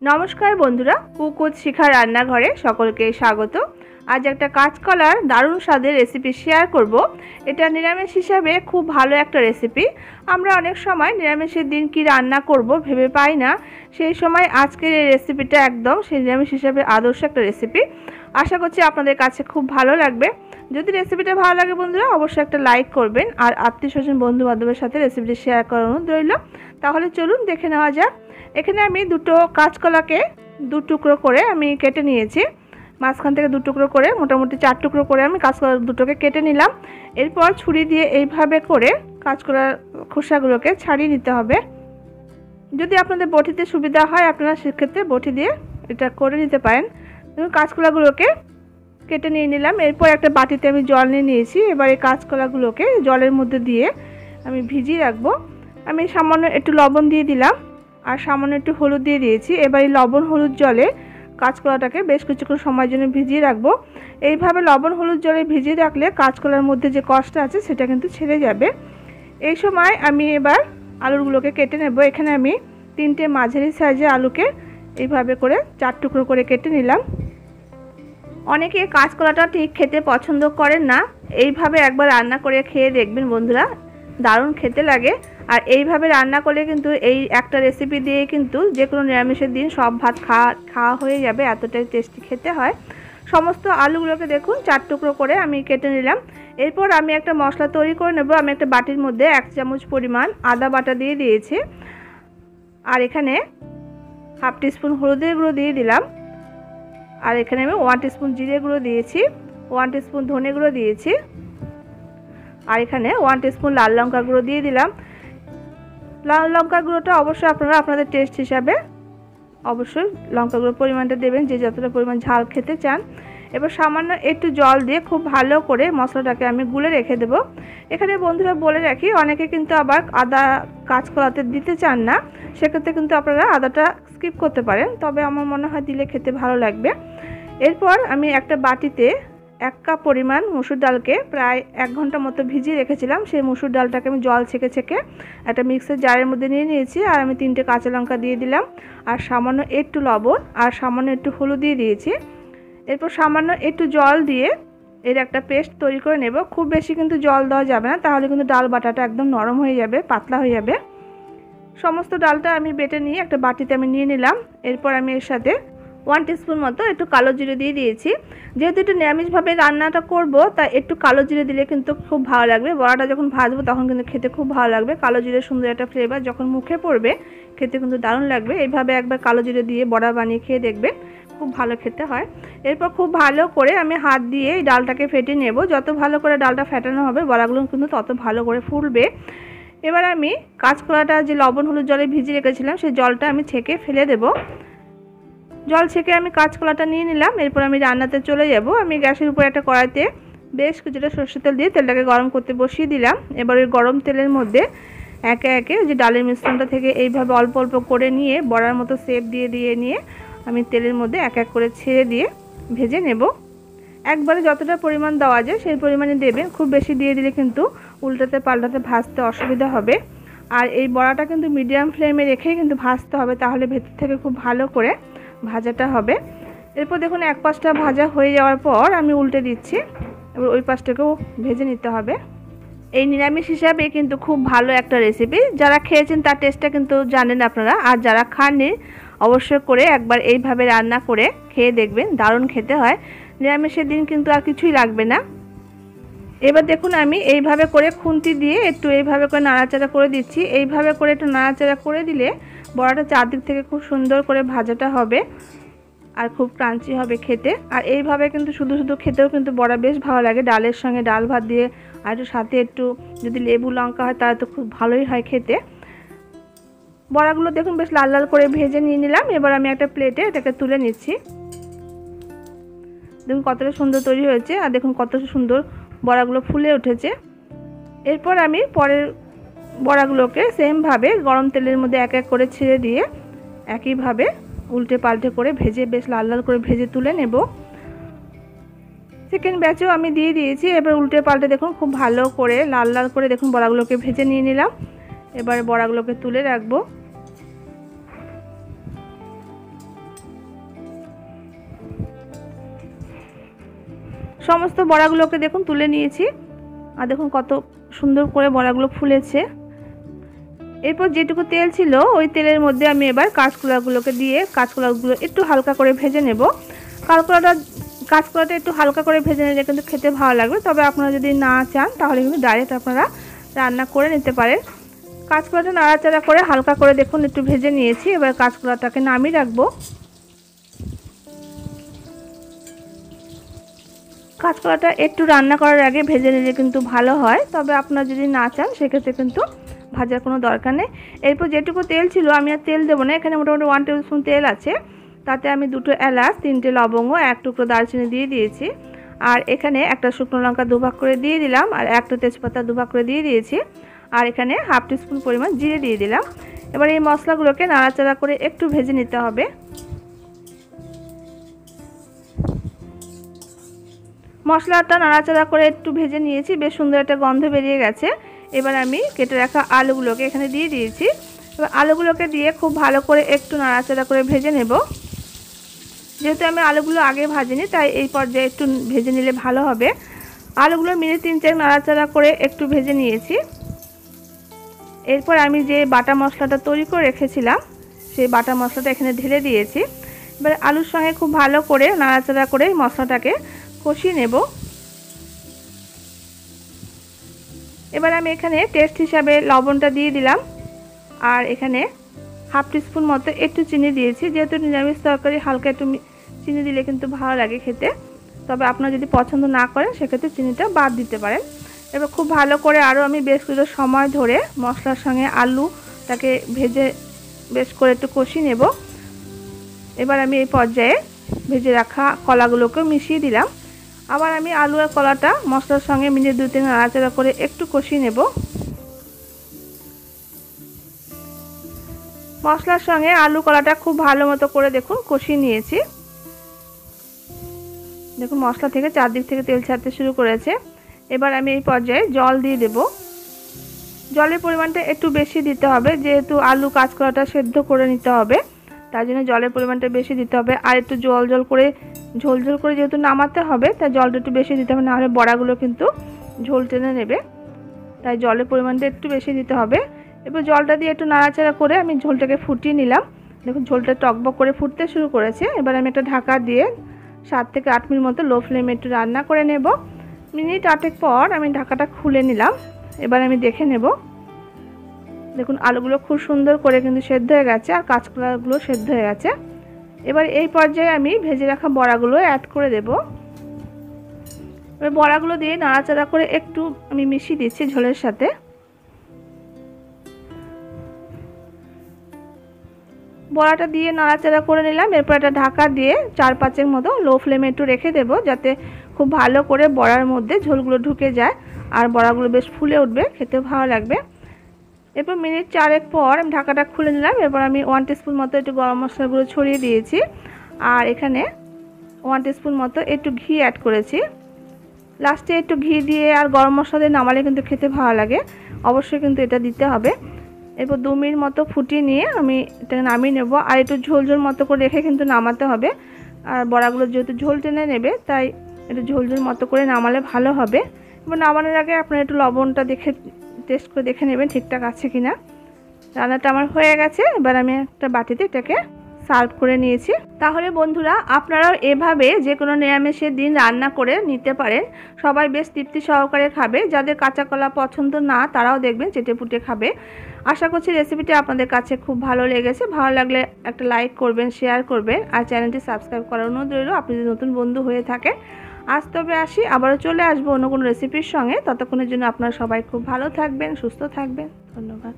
नमस्कार बंधुरा कुकुत शिखा रान्नाघरे सकलके स्वागत। आज एक काँचकलार दारुण स्वादेर रेसिपि शेयर करब। एटा निरामिष हिसाबे खूब भालो एक रेसिपि। आमरा अनेक समय निरामिषेर दिन कि रान्ना करब भेबे पाई ना, सेई समय आजकेर एई रेसिपिटा एकदम सेई निरामिष हिसाबे आदर्श एक रेसिपि। आशा करछि आपनादेर काछे खूब भालो लागबे। যদি রেসিপিটা ভালো লাগে বন্ধুরা অবশ্যই একটা লাইক করবেন আর আত্মীয়স্বজন বন্ধু বান্ধবের সাথে রেসিপিটি শেয়ার করার অনুরোধ রইল। তাহলে চলুন দেখে নেওয়া যাক। এখানে আমি দুটো কাঁচকলাকে দু টুকরো করে আমি কেটে নিয়েছি। মাঝখান থেকে দু টুকরো করে মোটামুটি 4 টুকরো করে আমি কাঁচকলা দুটোকে কেটে নিলাম। এরপর ছুরি দিয়ে এইভাবে করে কাঁচকলার খোসাগুলোকে ছাড়িয়ে নিতে হবে। যদি আপনাদের বটিতে সুবিধা হয় আপনারা সেক্ষেত্রে বটি দিয়ে এটা করে নিতে পারেন। কাঁচকলাগুলোকে কেটে নিয়ে নিলাম। এরপর একটা বাটিতে আমি জল নিয়ে নিয়েছি। এবার এই কাঁচকলাগুলোকে জলের মধ্যে দিয়ে আমি ভিজিয়ে রাখবো। আমি সামান্য একটু লবণ দিয়ে দিলাম আর সামান্য একটু হলুদ দিয়ে দিয়েছি। এবার এই লবণ হলুদ জলে কাঁচকলাটাকে বেশ কিছুক্ষণ সময়ের জন্য ভিজিয়ে রাখবো। এইভাবে লবণ হলুদ জলে ভিজিয়ে রাখলে কাঁচকলার মধ্যে যে কষটা আছে সেটা কিন্তু ছেড়ে যাবে। এই সময় আমি এবার আলুগুলোকে কেটে নেব। এখানে আমি 3টে মাঝারি সাইজের আলুকে এইভাবে করে 4 টুকরো করে কেটে নিলাম। অনেকে কাঁচকলাটা ঠিক খেতে পছন্দ করেন না, এইভাবে একবার রান্না করে খেয়ে দেখবেন বন্ধুরা, দারুণ খেতে লাগে। আর এইভাবে রান্না করলে কিন্তু এই একটা রেসিপি দিয়ে কিন্তু যে কোনো নিরামিষের দিন সব ভাত খাওয়া হয়ে যাবে, এতটাই টেস্টি খেতে হয়। সমস্ত আলুগুলোকে দেখুন 4 টুকরো করে আমি কেটে নিলাম। এরপর আমি একটা মশলা তৈরি করে নেব। আমি একটা বাটির মধ্যে 1 চামচ পরিমাণ আদা বাটা দিয়ে দিয়েছি আর এখানে হাফ টিস্পুন হলুদের গুঁড়ো দিয়ে দিলাম আর এখানে আমি 1 টিস্পুন জিরে গুঁড়ো দিয়েছি, 1 টিস্পুন ধনে গুঁড়ো দিয়েছি আর এখানে 1 টিস্পুন লাল লঙ্কা গুঁড়ো দিয়ে দিলাম। লাল লঙ্কা গুঁড়োটা অবশ্যই আপনারা আপনাদের টেস্ট হিসাবে অবশ্যই লঙ্কা গুঁড়োর পরিমাণটা দেবেন, যে যতটা পরিমাণ ঝাল খেতে চান। এবার সামান্য একটু জল দিয়ে খুব ভালো করে মশলাটাকে আমি গুলে রেখে দেব। এখানে বন্ধুরা বলে রাখি, অনেকে কিন্তু আবার আদা কাঁচকলাতে দিতে চান না, সেক্ষেত্রে কিন্তু আপনারা আদাটা স্কিপ করতে পারেন, তবে আমার মনে হয় দিলে খেতে ভালো লাগবে। এরপর আমি একটা বাটিতে 1 কাপ পরিমাণ মসুর ডালকে প্রায় 1 ঘন্টা মতো ভিজিয়ে রেখেছিলাম। সেই মসুর ডালটাকে আমি জল ছেঁকে একটা মিক্সার জারের মধ্যে নিয়ে নিয়েছি আর আমি 3টে কাঁচা লঙ্কা দিয়ে দিলাম আর সামান্য একটু লবণ আর সামান্য একটু হলুদ দিয়ে দিয়েছি। এরপর সামান্য একটু জল দিয়ে এর একটা পেস্ট তৈরি করে নেব। খুব বেশি কিন্তু জল দেওয়া যাবে না, তাহলে কিন্তু ডাল বাটাটা একদম নরম হয়ে যাবে, পাতলা হয়ে যাবে। সমস্ত ডালটা আমি বেটে নিয়ে একটা বাটিতে আমি নিয়ে নিলাম। এরপর আমি এর সাথে 1 টিস্পুন মতো একটু কালো জিরে দিয়ে দিয়েছি। যেহেতু একটু নিরামিষভাবে রান্নাটা করব তাই একটু কালো জিরে দিলে কিন্তু খুব ভালো লাগবে। বড়াটা যখন ভাজবো তখন কিন্তু খেতে খুব ভালো লাগবে। কালো জিরে সুন্দর একটা ফ্লেভার যখন মুখে পড়বে খেতে কিন্তু দারুণ লাগবে। এইভাবে একবার কালো জিরে দিয়ে বড়া বানিয়ে খেয়ে দেখবেন, খুব ভালো খেতে হয়। এরপর খুব ভালো করে আমি হাত দিয়ে এই ডালটাকে ফেটে নেব। যত ভালো করে ডালটা ফেটানো হবে বড়াগুলো কিন্তু তত ভালো করে ফুলবে। এবার আমি কাঁচকলাটা যে লবণ হলুদ জলে ভিজিয়ে রেখেছিলাম সেই জলটা আমি ছেঁকে ফেলে দেব। জল ছেঁকে আমি কাঁচকলাটা নিয়ে নিলাম। এরপর আমি রান্নাতে চলে যাব। আমি গ্যাসের উপর একটা কড়াইতে বেশ কিছুটা সরষের তেল দিয়ে তেলটাকে গরম করতে বসিয়ে দিলাম। এবার ওই গরম তেলের মধ্যে একে একে যে ডালের মিশ্রণটা থেকে এইভাবে অল্প অল্প করে নিয়ে বড়ার মতো শেপ দিয়ে নিয়ে আমি তেলের মধ্যে এক এক করে ছেড়ে দিয়ে ভেজে নেব। একবারে যতটা পরিমাণ দেওয়া যায় সেই পরিমাণে দেবেন, খুব বেশি দিয়ে দিলে কিন্তু উল্টাতে পাল্টাতে ভাজতে অসুবিধা হবে। আর এই বড়াটা কিন্তু মিডিয়াম ফ্লেমে রেখেই কিন্তু ভাজতে হবে, তাহলে ভেতর থেকে খুব ভালো করে ভাজাটা হবে। এরপর দেখুন এক পাশটা ভাজা হয়ে যাওয়ার পর আমি উল্টে দিচ্ছি। এবার ওই পাশটাকেও ভেজে নিতে হবে। এই নিরামিষ হিসাবে কিন্তু খুব ভালো একটা রেসিপি, যারা খেয়েছেন তার টেস্টটা কিন্তু জানেন আপনারা, আর যারা খাননি অবশ্যই করে একবার এইভাবে রান্না করে খেয়ে দেখবেন, দারুণ খেতে হয়। নিরামিষের দিন কিন্তু আর কিছুই লাগবে না। এবার দেখুন আমি এইভাবে করে খুন্তি দিয়ে একটু এইভাবে করে নাড়াচাড়া করে দিচ্ছি। এইভাবে করে একটু নাড়াচাড়া করে দিলে বড়াটা চারদিক থেকে খুব সুন্দর করে ভাজাটা হবে আর খুব ক্রাঞ্চি হবে খেতে। আর এইভাবে কিন্তু শুধু শুধু খেতেও কিন্তু বড়া বেশ ভালো লাগে, ডালের সঙ্গে ডাল ভাত দিয়ে আর একটু সাথে একটু যদি লেবু লঙ্কা হয় তাহলে তো খুব ভালোই হয় খেতে। বড়াগুলো দেখুন বেশ লাল লাল করে ভেজে নিয়ে নিলাম। এবার আমি একটা প্লেটে এটাকে তুলে নিচ্ছি। দেখুন কতটা সুন্দর তৈরি হয়েছে আর দেখুন কত সুন্দর বড়াগুলো ফুলে উঠেছে। এরপর আমি পরের বড়াগুলোকে সেমভাবে গরম তেলের মধ্যে এক এক করে ছেড়ে দিয়ে একইভাবে উল্টে পাল্টে করে ভেজে বেশ লাল লাল করে ভেজে তুলে নেব। সেকেন্ড ব্যাচও আমি দিয়ে দিয়েছি। এবার উল্টে পাল্টে দেখুন খুব ভালো করে লাল লাল করে দেখুন বড়াগুলোকে ভেজে নিয়ে নিলাম। এবারে বড়াগুলোকে তুলে রাখবো। সমস্ত বড়াগুলোকে দেখুন তুলে নিয়েছি, আর দেখুন কত সুন্দর করে বড়াগুলো ফুলেছে। এরপর যেটুকু তেল ছিল ওই তেলের মধ্যে আমি এবার কাঁচকলাগুলোকে দিয়ে কাঁচকলাগুলো একটু হালকা করে ভেজে নেব। কাঁচকলাটা একটু হালকা করে ভেজে নিলে কিন্তু খেতে ভালো লাগবে। তবে আপনারা যদি না চান তাহলে কিন্তু ডাইরেক্ট আপনারা রান্না করে নিতে পারেন। কাঁচকলাটা নাড়াচাড়া করে হালকা করে দেখুন একটু ভেজে নিয়েছি। এবার কাঁচকলাটাকে নামিয়ে রাখবো। কাঁচকলাটা একটু রান্না করার আগে ভেজে নিলে কিন্তু ভালো হয়, তবে আপনারা যদি না চান সেক্ষেত্রে কিন্তু ভাজার কোনো দরকার নেই। এরপর যেটুকু তেল ছিল আমি আর তেল দেবো না, এখানে মোটামুটি 1 টেবিল স্পুন তেল আছে। তাতে আমি 2টো এলাচ, 3টে লবঙ্গ, 1 টুকরো দারচিনি দিয়ে দিয়েছি। আর এখানে একটা শুকনো লঙ্কা 2 ভাগ করে দিয়ে দিলাম, আর একটা তেজপাতা 2 ভাগ করে দিয়ে দিয়েছি। আর এখানে হাফ টিস্পুন পরিমাণ জিরে দিয়ে দিলাম। এবার এই মশলাগুলোকে নাড়াচাড়া করে একটু ভেজে নিতে হবে। মশলাটা নাড়াচাড়া করে একটু ভেজে নিয়েছি, বেশ সুন্দর একটা গন্ধ বেরিয়ে গেছে। এবার আমি কেটে রাখা আলুগুলোকে এখানে দিয়ে দিয়েছি। এবার আলুগুলোকে দিয়ে খুব ভালো করে একটু নাড়াচাড়া করে ভেজে নেব। যেহেতু আমি আলুগুলো আগে ভাজিনি তাই এই পর্যায়ে একটু ভেজে নিলে ভালো হবে। আলুগুলো মিনিট 3-4 নাড়াচাড়া করে একটু ভেজে নিয়েছি। এরপর আমি যে বাটা মশলাটা তৈরি করে রেখেছিলাম সেই বাটা মশলাটা এখানে ঢেলে দিয়েছি। এবার আলুর সঙ্গে খুব ভালো করে নাড়াচাড়া করে মশলাটাকে কষিয়ে নেব। এবার আমি এখানে টেস্ট হিসাবে লবণটা দিয়ে দিলাম, আর এখানে হাফ টিস্পুন মতো একটু চিনি দিয়েছি। যেহেতু নিরামিষ তরকারি হালকা একটু চিনি দিলে কিন্তু ভালো লাগে খেতে, তবে আপনারা যদি পছন্দ না করেন সেক্ষেত্রে চিনিটা বাদ দিতে পারেন। এবার খুব ভালো করে আরও আমি বেশ কিছু সময় ধরে মশলার সঙ্গে আলুটাকে ভেজে বেশ করে একটু কষিয়ে নেব। এবার আমি এই পর্যায়ে ভেজে রাখা কলাগুলোকে মিশিয়ে দিলাম। আবার আমি আলু আর কলাটা মশলার সঙ্গে মিনিট 2-3 নাড়াচাড়া করে একটু কষিয়ে নেব। মশলার সঙ্গে আলু কলাটা খুব ভালো মতো করে দেখুন কষিয়ে নিয়েছি। দেখুন মশলা থেকে চারদিক থেকে তেল ছাড়তে শুরু করেছে। এবার আমি এই পর্যায়ে জল দিয়ে দেব। জলের পরিমাণটা একটু বেশি দিতে হবে, যেহেতু আলু কাঁচকলাটা সেদ্ধ করে নিতে হবে, তার জন্য জলের পরিমাণটা বেশি দিতে হবে। আর একটু ঝোল ঝোল করে যেহেতু নামাতে হবে তাই জলটা একটু বেশি দিতে হবে, নাহলে বড়াগুলো কিন্তু ঝোল টেনে নেবে, তাই জলের পরিমাণটা একটু বেশি দিতে হবে। এবার জলটা দিয়ে একটু নাড়াচাড়া করে আমি ঝোলটাকে ফুটিয়ে নিলাম। দেখুন ঝোলটা টকবক করে ফুটতে শুরু করেছে। এবার আমি একটা ঢাকা দিয়ে 7 থেকে 8 মিনিট মতো লো ফ্লেমে একটু রান্না করে নেব। মিনিট 8 পর আমি ঢাকাটা খুলে নিলাম। এবার আমি দেখে নেব। দেখুন আলুগুলো খুব সুন্দর করে কিন্তু সেদ্ধ হয়ে গেছে, আর কাঁচকলাগুলো সেদ্ধ হয়ে গেছে। এবার এই পর্যায়ে আমি ভেজে রাখা বড়াগুলো অ্যাড করে দেব। এবার বড়াগুলো দিয়ে নাড়াচাড়া করে একটু আমি মিশিয়ে দিচ্ছি ঝোলের সাথে। বড়াটা দিয়ে নাড়াচাড়া করে নিলাম। এরপর একটা ঢাকা দিয়ে 4-5 মতো লো ফ্লেমে একটু রেখে দেব, যাতে খুব ভালো করে বড়ার মধ্যে ঝোলগুলো ঢুকে যায় আর বড়াগুলো বেশ ফুলে উঠবে, খেতে ভালো লাগবে। এরপর মিনিট 4 পর আমি ঢাকাটা খুলে নিলাম। এরপর আমি 1 টিস্পুন মতো একটু গরম মশলাগুলো ছড়িয়ে দিয়েছি, আর এখানে 1 টিস্পুন মতো একটু ঘি অ্যাড করেছি। লাস্টে একটু ঘি দিয়ে আর গরম মশলা দিয়ে নামালে কিন্তু খেতে ভালো লাগে, অবশ্যই কিন্তু এটা দিতে হবে। এরপর 2 মিনিট মতো ফুটিয়ে নিয়ে আমি এটা নামিয়ে নেব। আর একটু ঝোল মতো করে রেখে কিন্তু নামাতে হবে, আর বড়াগুলো যেহেতু ঝোল টেনে নেবে তাই একটু ঝোল মতো করে নামালে ভালো হবে। এবার নামানোর আগে আপনারা একটু লবণটা দেখে টেস্ট করে দেখে নেবেন ঠিকঠাক আছে কিনা। রান্নাটা আমার হয়ে গেছে। এবার আমি একটা বাটিতে এটাকে সার্ভ করে নিয়েছি। তাহলে বন্ধুরা আপনারাও এভাবে যে কোনো নিরামিষের দিন রান্না করে নিতে পারেন, সবাই বেশ তৃপ্তি সহকারে খাবে। যাদের কাঁচা কলা পছন্দ না তারাও দেখবেন চেটেপুটে খাবে। আশা করছি রেসিপিটি আপনাদের কাছে খুব ভালো লেগেছে। ভালো লাগলে একটা লাইক করবেন, শেয়ার করবেন, আর চ্যানেলটি সাবস্ক্রাইব করার অনুরোধ রইল আপনি যদি নতুন বন্ধু হয়ে থাকেন। আজ তবে আসি, আবারও চলে আসবো অন্য কোনো রেসিপির সঙ্গে। ততক্ষণের জন্য আপনারা সবাই খুব ভালো থাকবেন, সুস্থ থাকবেন। ধন্যবাদ।